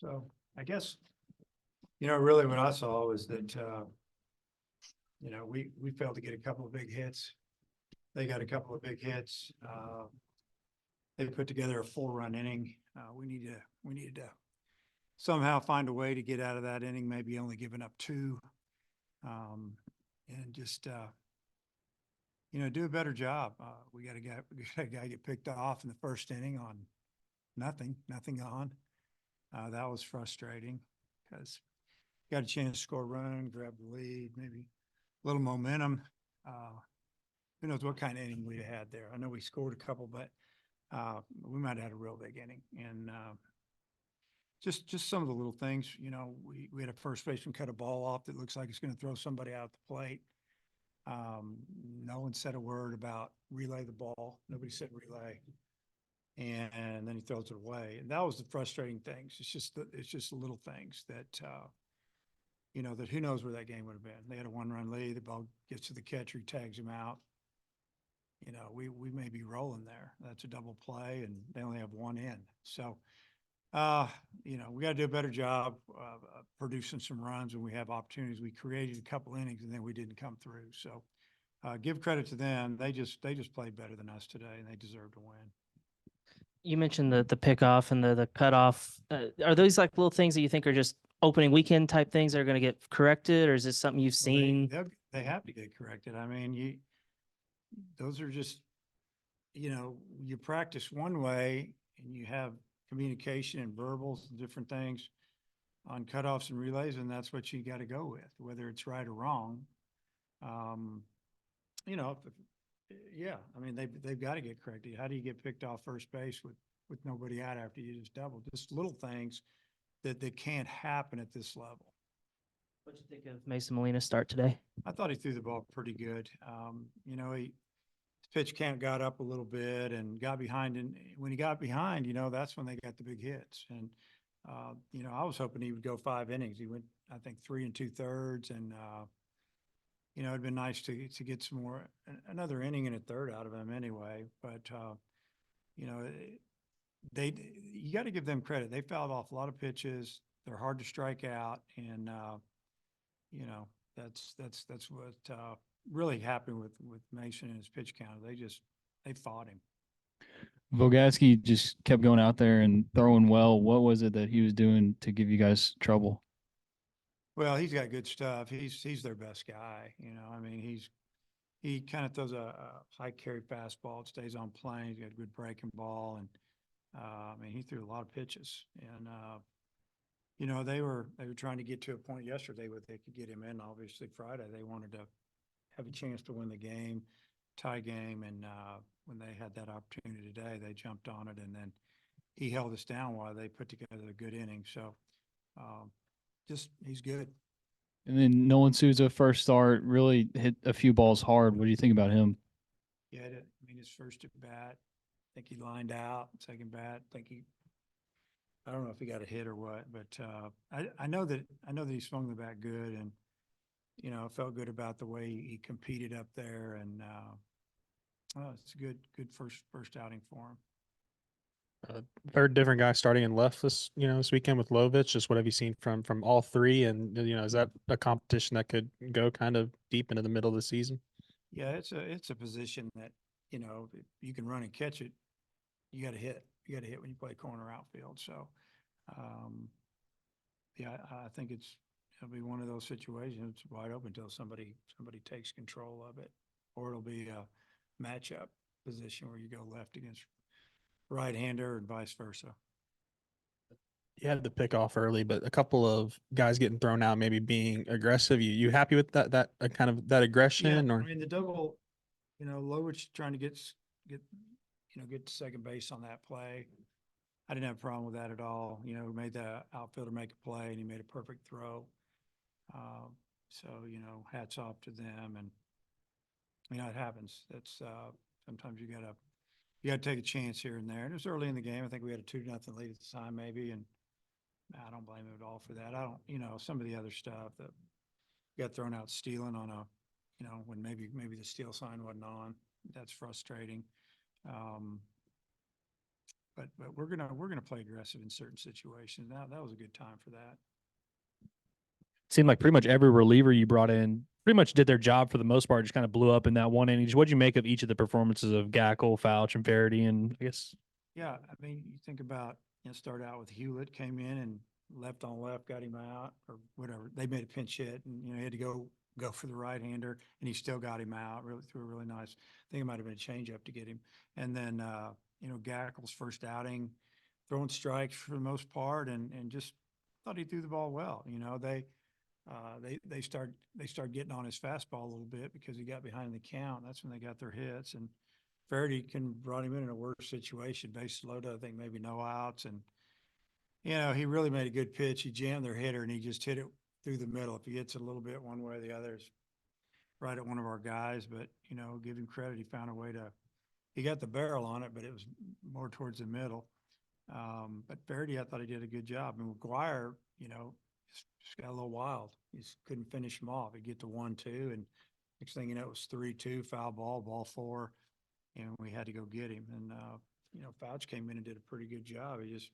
So I guess, really what I saw was that, we failed to get a couple of big hits. They got a couple of big hits. They put together a 4-run inning. We needed to somehow find a way to get out of that inning, maybe only giving up 2. And just, do a better job. We got a guy get picked off in the first inning on nothing on. That was frustrating because got a chance to score a run, grab the lead, maybe a little momentum. Who knows what kind of inning we'd have had there. I know we scored a couple, but we might have had a real big inning. And just some of the little things, we had a first baseman cut a ball off that looks like it's going to throw somebody out at the plate. No one said a word about relay the ball. Nobody said relay. And then he throws it away. And that was the frustrating things. It's just the little things that, that who knows where that game would have been. They had a 1-run lead. The ball gets to the catcher, he tags him out. We may be rolling there. That's a double play, and they only have 1 in. So, we got to do a better job of producing some runs when we have opportunities. We created a couple innings, and then we didn't come through. So, give credit to them. They just played better than us today, and they deserve to win. You mentioned the pickoff and the cutoff. Are those like little things that you think are just opening weekend type things that are going to get corrected, or is this something you've seen? They have to get corrected. I mean, those are just, you practice one way and you have communication and verbals and different things on cutoffs and relays, and that's what you got to go with, whether it's right or wrong. Yeah, I mean, they've got to get corrected. How do you get picked off first base with nobody out after you just doubled? Just little things that can't happen at this level. What'd you think of Mason Molina's start today? I thought he threw the ball pretty good. His pitch count got up a little bit and got behind. And when he got behind, that's when they got the big hits. And, I was hoping he would go 5 innings. He went, I think, 3 2/3. And, it'd been nice to get some more, another inning and a third out of him anyway. But, you got to give them credit. They fouled off a lot of pitches. They're hard to strike out. And, that's what really happened with Mason and his pitch count. They fought him. Vogatsky just kept going out there and throwing well. What was it that he was doing to give you guys trouble? Well, he's got good stuff. He's their best guy. I mean, he kind of throws a high carry fastball. It stays on plane. He's got a good breaking ball, and I mean, he threw a lot of pitches. And they were trying to get to a point yesterday where they could get him in. Obviously, Friday they wanted to have a chance to win the game, tie game, and when they had that opportunity today, they jumped on it, and then he held us down while they put together a good inning. So. He's good. And then Nolan Souza, first start, really hit a few balls hard. What do you think about him? Yeah, I mean, his first at bat, I think he lined out. Second bat, I don't know if he got a hit or what, but I know that he swung the bat good, and I felt good about the way he competed up there, and it's a good first outing for him. Third different guy starting in left this weekend with Lovich. Just what have you seen from all three? And is that a competition that could go kind of deep into the middle of the season? Yeah, it's a position that if you can run and catch it, you got to hit. You got to hit when you play corner outfield. So, yeah, I think it'll be one of those situations. It's wide open until somebody takes control of it, or it'll be a matchup position where you go left against right-hander and vice versa. You had the pick off early, but a couple of guys getting thrown out, maybe being aggressive. You happy with that kind of that aggression? Yeah, or I mean the double, Lowich trying to get to second base on that play. I didn't have a problem with that at all. Made the outfielder make a play and he made a perfect throw. So hats off to them, and it happens. That's sometimes you gotta take a chance here and there. And it was early in the game. I think we had a 2-0 lead at the time, maybe, and I don't blame him at all for that. I don't, some of the other stuff that got thrown out stealing on when maybe the steal sign wasn't on. That's frustrating. but we're gonna play aggressive in certain situations. Now that was a good time for that. Seemed like pretty much every reliever you brought in pretty much did their job for the most part, just kind of blew up in that one inning. What'd you make of each of the performances of Gackle, Fouch, and Faraday? And I guess, Yeah, I mean, you think about, start out with Hewlett, came in and left on left, got him out, or whatever. They made a pinch hit, and he had to go for the right hander, and he still got him out. Really threw a really nice. I think it might have been a changeup to get him. And then Gackle's first outing, throwing strikes for the most part, and just thought he threw the ball well. They start getting on his fastball a little bit because he got behind the count. That's when they got their hits, and Faraday brought him in a worse situation. Bases loaded, I think maybe no outs, and he really made a good pitch. He jammed their hitter, and he just hit it through the middle. If he hits it a little bit one way or the other, it's right at one of our guys. But give him credit. He found a way to. He got the barrel on it, but it was more towards the middle. But Faraday, I thought he did a good job. And McGuire, just got a little wild. He just couldn't finish him off. He'd get to 1-2, and next thing you know, it was 3-2, foul ball 4, and we had to go get him. And Fouch came in and did a pretty good job. He just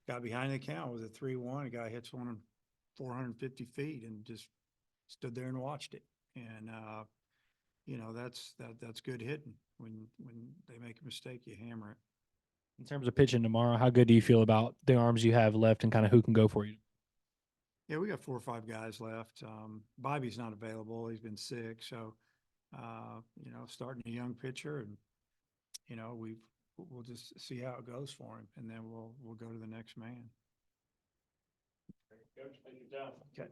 got behind the count. It was a 3-1. A guy hits one on 450 feet and just stood there and watched it. And that's good hitting. When they make a mistake, you hammer it. in terms of pitching tomorrow, how good do you feel about the arms you have left and kind of who can go for you? Yeah, we got 4 or 5 guys left. Bobby's not available. He's been sick. So, starting a young pitcher, and, we'll just see how it goes for him, and then we'll go to the next man. Coach, thank you, John. Okay.